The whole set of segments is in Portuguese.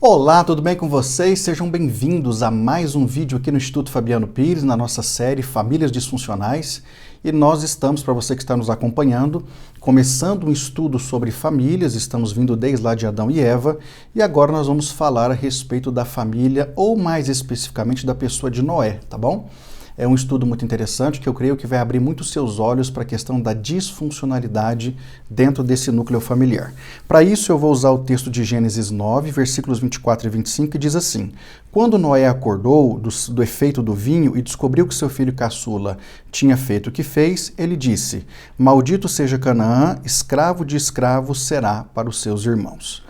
Olá, tudo bem com vocês? Sejam bem-vindos a mais um vídeo aqui no Instituto Fabiano Pires, na nossa série Famílias Disfuncionais. E nós estamos, para você que está nos acompanhando, começando um estudo sobre famílias, estamos vindo desde lá de Adão e Eva, e agora nós vamos falar a respeito da família, ou mais especificamente da pessoa de Noé, tá bom? É um estudo muito interessante que eu creio que vai abrir muito seus olhos para a questão da disfuncionalidade dentro desse núcleo familiar. Para isso eu vou usar o texto de Gênesis 9, versículos 24 e 25, que diz assim: Quando Noé acordou do efeito do vinho e descobriu que seu filho caçula tinha feito o que fez, ele disse: Maldito seja Canaã, escravo de escravos será para os seus irmãos.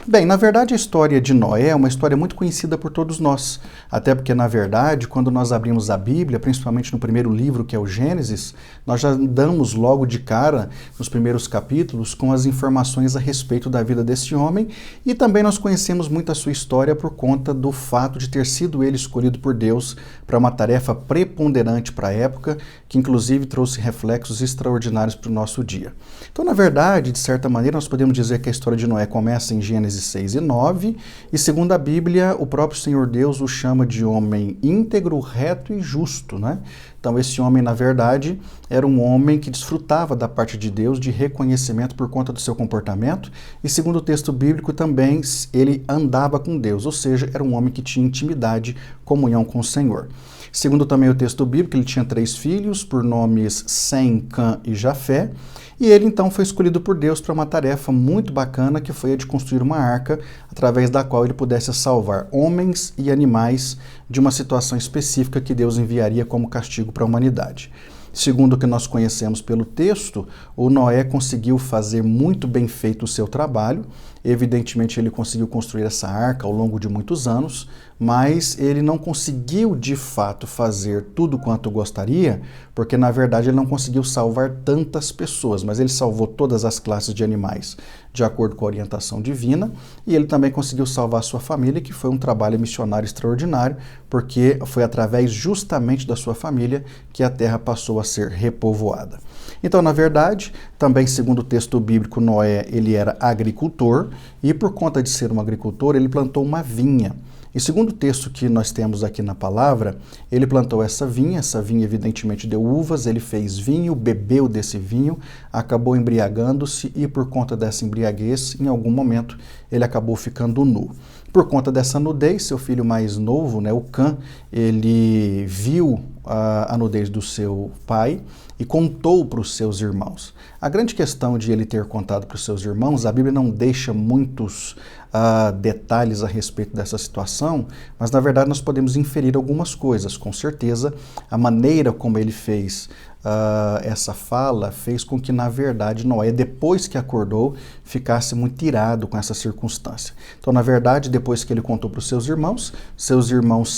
Bem, na verdade a história de Noé é uma história muito conhecida por todos nós, até porque na verdade quando nós abrimos a Bíblia, principalmente no primeiro livro que é o Gênesis, nós já damos logo de cara nos primeiros capítulos com as informações a respeito da vida desse homem e também nós conhecemos muito a sua história por conta do fato de ter sido ele escolhido por Deus para uma tarefa preponderante para a época, que inclusive trouxe reflexos extraordinários para o nosso dia. Então, na verdade, de certa maneira, nós podemos dizer que a história de Noé começa em Gênesis 6 e 9, e segundo a Bíblia, o próprio Senhor Deus o chama de homem íntegro, reto e justo, né? Então esse homem, na verdade, era um homem que desfrutava da parte de Deus de reconhecimento por conta do seu comportamento, e segundo o texto bíblico também ele andava com Deus, ou seja, era um homem que tinha intimidade, comunhão com o Senhor. Segundo também o texto bíblico, ele tinha 3 filhos, por nomes Sem, Cã e Jafé, e ele então foi escolhido por Deus para uma tarefa muito bacana, que foi a de construir uma arca, através da qual ele pudesse salvar homens e animais de uma situação específica que Deus enviaria como castigo para a humanidade. Segundo o que nós conhecemos pelo texto, o Noé conseguiu fazer muito bem feito o seu trabalho. Evidentemente ele conseguiu construir essa arca ao longo de muitos anos, mas ele não conseguiu de fato fazer tudo quanto gostaria, porque na verdade ele não conseguiu salvar tantas pessoas, mas ele salvou todas as classes de animais de acordo com a orientação divina, e ele também conseguiu salvar a sua família, que foi um trabalho missionário extraordinário, porque foi através justamente da sua família que a terra passou a ser repovoada. Então, na verdade, também segundo o texto bíblico, Noé ele era agricultor, e por conta de ser um agricultor, ele plantou uma vinha. E segundo o texto que nós temos aqui na palavra, ele plantou essa vinha evidentemente deu uvas, ele fez vinho, bebeu desse vinho, acabou embriagando-se e por conta dessa embriaguez, em algum momento, ele acabou ficando nu. Por conta dessa nudez, seu filho mais novo, né, o Cã, ele viu a nudez do seu pai e contou para os seus irmãos. A grande questão de ele ter contado para os seus irmãos, a Bíblia não deixa muitos detalhes a respeito dessa situação, mas na verdade nós podemos inferir algumas coisas. Com certeza, a maneira como ele fez essa fala fez com que, na verdade, Noé, depois que acordou, ficasse muito irado com essa circunstância. Então, na verdade, depois que ele contou para os seus irmãos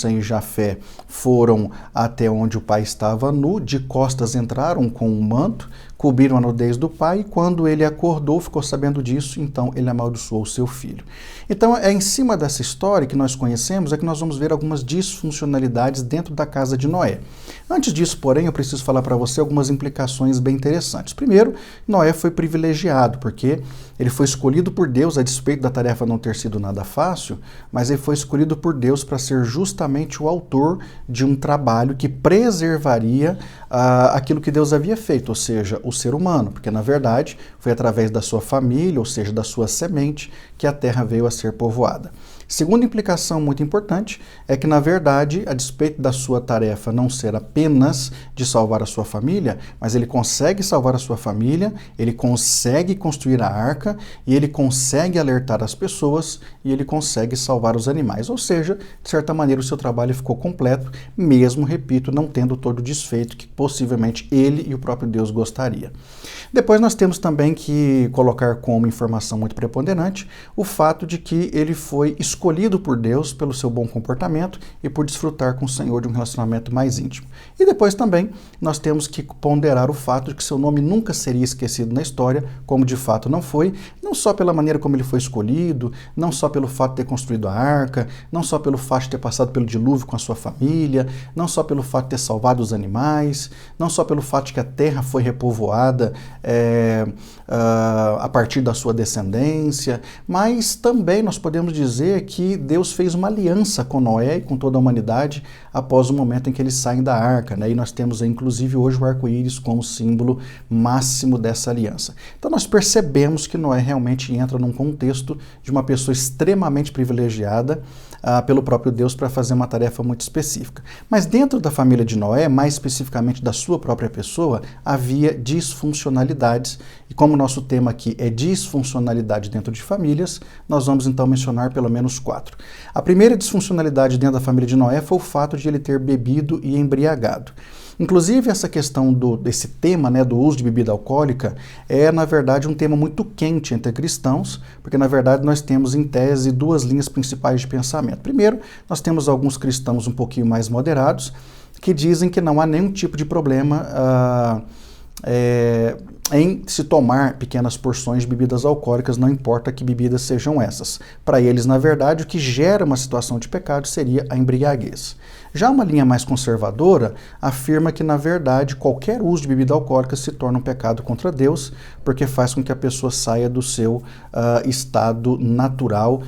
Sem e Jafé foram até onde o pai estava nu, de costas entraram com um manto, cobriram a nudez do pai, e quando ele acordou, ficou sabendo disso, então ele amaldiçoou o seu filho. Então, é em cima dessa história que nós conhecemos, é que nós vamos ver algumas disfuncionalidades dentro da casa de Noé. Antes disso, porém, eu preciso falar para você algumas implicações bem interessantes. Primeiro, Noé foi privilegiado, porque ele foi escolhido por Deus, a despeito da tarefa não ter sido nada fácil, mas ele foi escolhido por Deus para ser justamente o autor de um trabalho que preservaria aquilo que Deus havia feito, ou seja, o ser humano, porque na verdade foi através da sua família, ou seja, da sua semente, que a terra veio a ser povoada. Segunda implicação muito importante é que, na verdade, a despeito da sua tarefa não ser apenas de salvar a sua família, mas ele consegue salvar a sua família, ele consegue construir a arca, e ele consegue alertar as pessoas, e ele consegue salvar os animais. Ou seja, de certa maneira, o seu trabalho ficou completo, mesmo, repito, não tendo todo o desfeito que possivelmente ele e o próprio Deus gostaria. Depois nós temos também que colocar como informação muito preponderante o fato de que ele foi escolhido por Deus pelo seu bom comportamento e por desfrutar com o Senhor de um relacionamento mais íntimo. E depois também nós temos que ponderar o fato de que seu nome nunca seria esquecido na história, como de fato não foi, não só pela maneira como ele foi escolhido, não só pelo fato de ter construído a arca, não só pelo fato de ter passado pelo dilúvio com a sua família, não só pelo fato de ter salvado os animais, não só pelo fato de que a terra foi repovoada a partir da sua descendência, mas também nós podemos dizer que Deus fez uma aliança com Noé e com toda a humanidade após o momento em que eles saem da arca, né? E nós temos inclusive hoje o arco-íris como símbolo máximo dessa aliança. Então nós percebemos que Noé realmente entra num contexto de uma pessoa extremamente privilegiada pelo próprio Deus para fazer uma tarefa muito específica. Mas dentro da família de Noé, mais especificamente da sua própria pessoa, havia disfuncionalidades. E como o nosso tema aqui é disfuncionalidade dentro de famílias, nós vamos então mencionar pelo menos 4. A primeira disfuncionalidade dentro da família de Noé foi o fato de ele ter bebido e embriagado. Inclusive, essa questão desse tema, né, do uso de bebida alcoólica é, na verdade, um tema muito quente entre cristãos, porque, na verdade, nós temos, em tese, 2 linhas principais de pensamento. Primeiro, nós temos alguns cristãos um pouquinho mais moderados, que dizem que não há nenhum tipo de problema em se tomar pequenas porções de bebidas alcoólicas, não importa que bebidas sejam essas. Para eles, na verdade, o que gera uma situação de pecado seria a embriaguez. Já uma linha mais conservadora afirma que, na verdade, qualquer uso de bebida alcoólica se torna um pecado contra Deus, porque faz com que a pessoa saia do seu estado natural,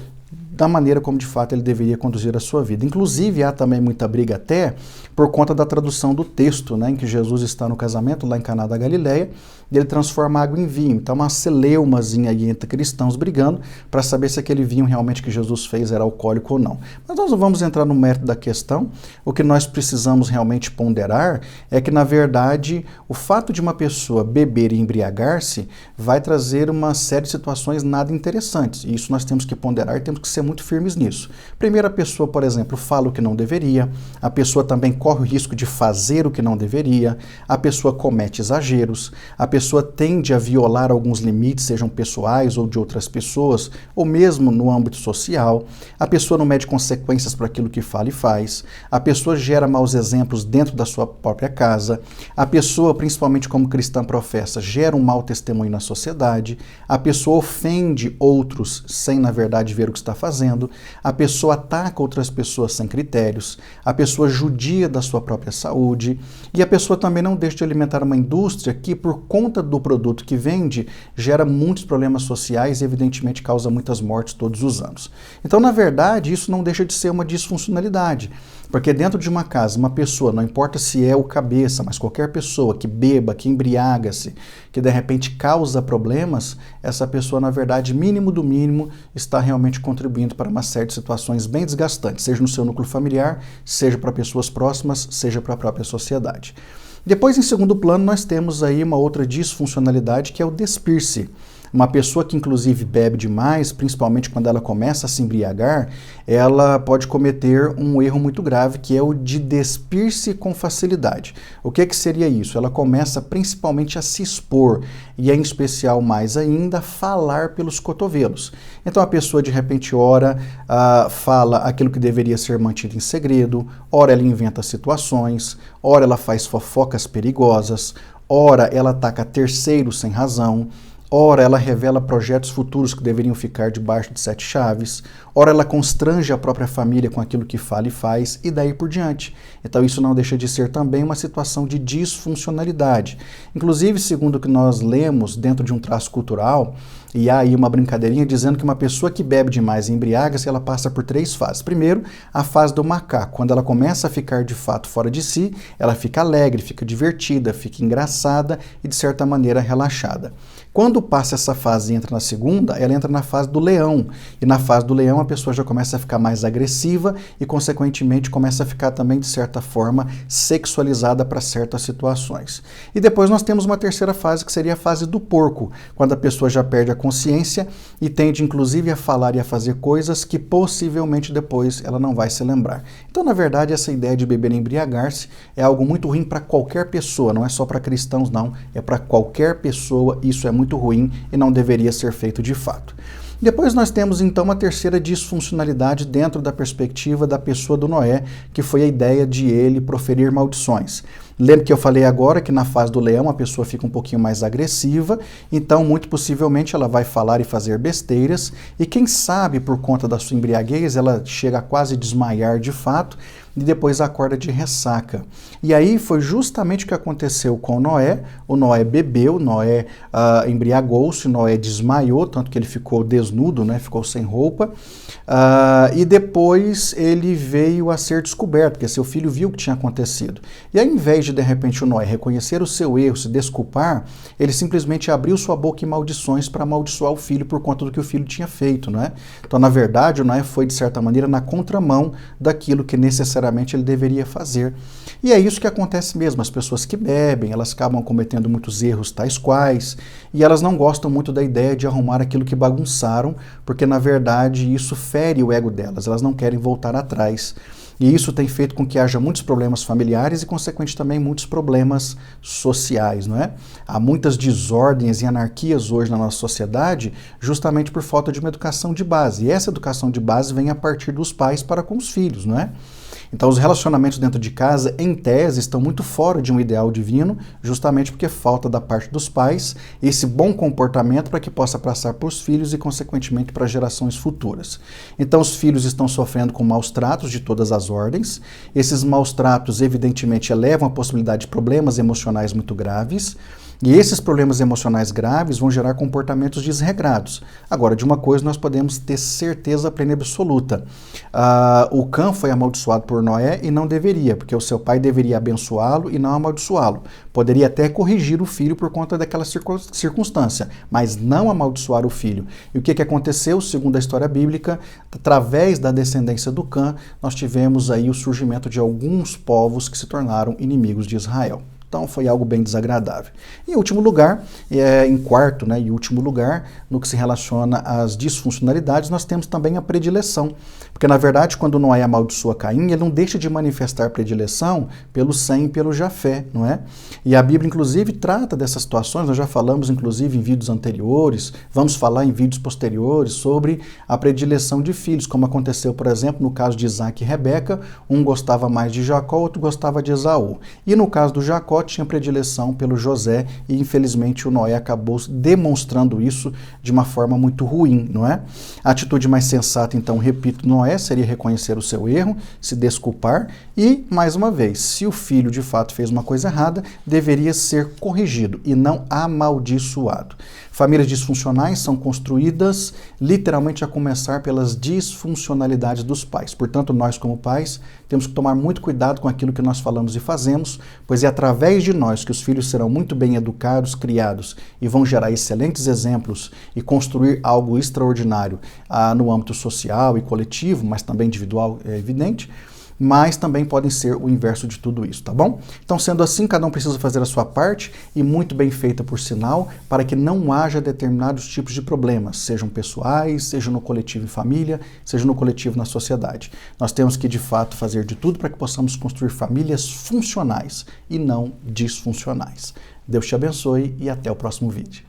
da maneira como de fato ele deveria conduzir a sua vida. Inclusive, há também muita briga até por conta da tradução do texto, né, em que Jesus está no casamento lá em Caná da Galileia, e ele transforma água em vinho. Então, uma celeumazinha aí entre cristãos brigando para saber se aquele vinho realmente que Jesus fez era alcoólico ou não. Mas nós não vamos entrar no mérito da questão. O que nós precisamos realmente ponderar é que, na verdade, o fato de uma pessoa beber e embriagar-se vai trazer uma série de situações nada interessantes. E isso nós temos que ponderar e temos que ser muito firmes nisso. Primeiro, a pessoa, por exemplo, fala o que não deveria, a pessoa também corre o risco de fazer o que não deveria, a pessoa comete exageros, a pessoa tende a violar alguns limites, sejam pessoais ou de outras pessoas, ou mesmo no âmbito social, a pessoa não mede consequências para aquilo que fala e faz, a pessoa gera maus exemplos dentro da sua própria casa, a pessoa, principalmente como cristã professa, gera um mau testemunho na sociedade, a pessoa ofende outros sem, na verdade, ver o que está fazendo, a pessoa ataca outras pessoas sem critérios, a pessoa judia da sua própria saúde, e a pessoa também não deixa de alimentar uma indústria que, por conta do produto que vende, gera muitos problemas sociais e, evidentemente, causa muitas mortes todos os anos. Então, na verdade, isso não deixa de ser uma disfuncionalidade, porque dentro de uma casa, uma pessoa, não importa se é o cabeça, mas qualquer pessoa que beba, que embriaga-se, que de repente causa problemas, essa pessoa, na verdade, mínimo do mínimo, está realmente contribuindo para uma série de situações bem desgastantes, seja no seu núcleo familiar, seja para pessoas próximas, seja para a própria sociedade. Depois, em segundo plano, nós temos aí uma outra disfuncionalidade, que é o despir-se. Uma pessoa que, inclusive, bebe demais, principalmente quando ela começa a se embriagar, ela pode cometer um erro muito grave, que é o de despir-se com facilidade. O que seria isso? Ela começa principalmente a se expor e, em especial, mais ainda, falar pelos cotovelos. Então, a pessoa, de repente, ora, fala aquilo que deveria ser mantido em segredo, ora ela inventa situações, ora ela faz fofocas perigosas, ora ela ataca terceiros sem razão, ora ela revela projetos futuros que deveriam ficar debaixo de 7 chaves, ora ela constrange a própria família com aquilo que fala e faz, e daí por diante. Então isso não deixa de ser também uma situação de disfuncionalidade. Inclusive, segundo o que nós lemos dentro de um traço cultural, e há aí uma brincadeirinha dizendo que uma pessoa que bebe demais e embriaga-se, ela passa por 3 fases. Primeiro, a fase do macaco. Quando ela começa a ficar de fato fora de si, ela fica alegre, fica divertida, fica engraçada e de certa maneira relaxada. Quando passa essa fase e entra na segunda, ela entra na fase do leão. E na fase do leão a pessoa já começa a ficar mais agressiva e, consequentemente, começa a ficar também, de certa forma, sexualizada para certas situações. E depois nós temos uma terceira fase, que seria a fase do porco, quando a pessoa já perde a consciência e tende, inclusive, a falar e a fazer coisas que possivelmente depois ela não vai se lembrar. Então, na verdade, essa ideia de beber e embriagar-se é algo muito ruim para qualquer pessoa, não é só para cristãos, não, é para qualquer pessoa. Isso é muito ruim e não deveria ser feito de fato. Depois nós temos então uma terceira disfuncionalidade dentro da perspectiva da pessoa do Noé, que foi a ideia de ele proferir maldições. Lembra que eu falei agora que na fase do leão a pessoa fica um pouquinho mais agressiva, então muito possivelmente ela vai falar e fazer besteiras, e quem sabe por conta da sua embriaguez ela chega a quase desmaiar de fato, e depois acorda de ressaca. E aí foi justamente o que aconteceu com Noé. O Noé bebeu, Noé embriagou-se, Noé desmaiou, tanto que ele ficou desnudo, né? Ficou sem roupa. E depois ele veio a ser descoberto, porque seu filho viu o que tinha acontecido. E ao invés de repente o Noé reconhecer o seu erro, se desculpar, ele simplesmente abriu sua boca em maldições para amaldiçoar o filho por conta do que o filho tinha feito, não é? Então, na verdade, o Noé foi, de certa maneira, na contramão daquilo que necessariamente ele deveria fazer. E é isso que acontece mesmo. As pessoas que bebem, elas acabam cometendo muitos erros tais quais, e elas não gostam muito da ideia de arrumar aquilo que bagunçaram, porque, na verdade, isso fere o ego delas. Elas não querem voltar atrás. E isso tem feito com que haja muitos problemas familiares e, consequentemente, também muitos problemas sociais, não é? Há muitas desordens e anarquias hoje na nossa sociedade justamente por falta de uma educação de base. E essa educação de base vem a partir dos pais para com os filhos, não é? Então, os relacionamentos dentro de casa, em tese, estão muito fora de um ideal divino, justamente porque falta da parte dos pais esse bom comportamento para que possa passar para os filhos e, consequentemente, para gerações futuras. Então, os filhos estão sofrendo com maus tratos de todas as ordens. Esses maus tratos, evidentemente, elevam a possibilidade de problemas emocionais muito graves. E esses problemas emocionais graves vão gerar comportamentos desregrados. Agora, de uma coisa nós podemos ter certeza plena e absoluta. O Cã foi amaldiçoado por Noé e não deveria, porque o seu pai deveria abençoá-lo e não amaldiçoá-lo. Poderia até corrigir o filho por conta daquela circunstância, mas não amaldiçoar o filho. E o que aconteceu? Segundo a história bíblica, através da descendência do Cã, nós tivemos aí o surgimento de alguns povos que se tornaram inimigos de Israel. Então foi algo bem desagradável. Em último lugar, em quarto, né, e último lugar, no que se relaciona às disfuncionalidades, nós temos também a predileção. Porque, na verdade, quando Noé amaldiçoa Caim, ele não deixa de manifestar predileção pelo Sem e pelo Jafé, não é? E a Bíblia, inclusive, trata dessas situações, nós já falamos, inclusive, em vídeos anteriores, vamos falar em vídeos posteriores sobre a predileção de filhos, como aconteceu, por exemplo, no caso de Isaac e Rebeca, um gostava mais de Jacó, outro gostava de Esaú. E no caso do Jacó, tinha predileção pelo José e, infelizmente, o Noé acabou demonstrando isso de uma forma muito ruim, não é? A atitude mais sensata, então, repito, Noé seria reconhecer o seu erro, se desculpar e, mais uma vez, se o filho de fato fez uma coisa errada, deveria ser corrigido e não amaldiçoado. Famílias disfuncionais são construídas literalmente a começar pelas disfuncionalidades dos pais. Portanto, nós como pais temos que tomar muito cuidado com aquilo que nós falamos e fazemos, pois é através de nós que os filhos serão muito bem educados, criados e vão gerar excelentes exemplos e construir algo extraordinário no âmbito social e coletivo, mas também individual, é evidente. Mas também podem ser o inverso de tudo isso, tá bom? Então, sendo assim, cada um precisa fazer a sua parte, e muito bem feita por sinal, para que não haja determinados tipos de problemas, sejam pessoais, seja no coletivo em família, seja no coletivo na sociedade. Nós temos que, de fato, fazer de tudo para que possamos construir famílias funcionais e não disfuncionais. Deus te abençoe e até o próximo vídeo.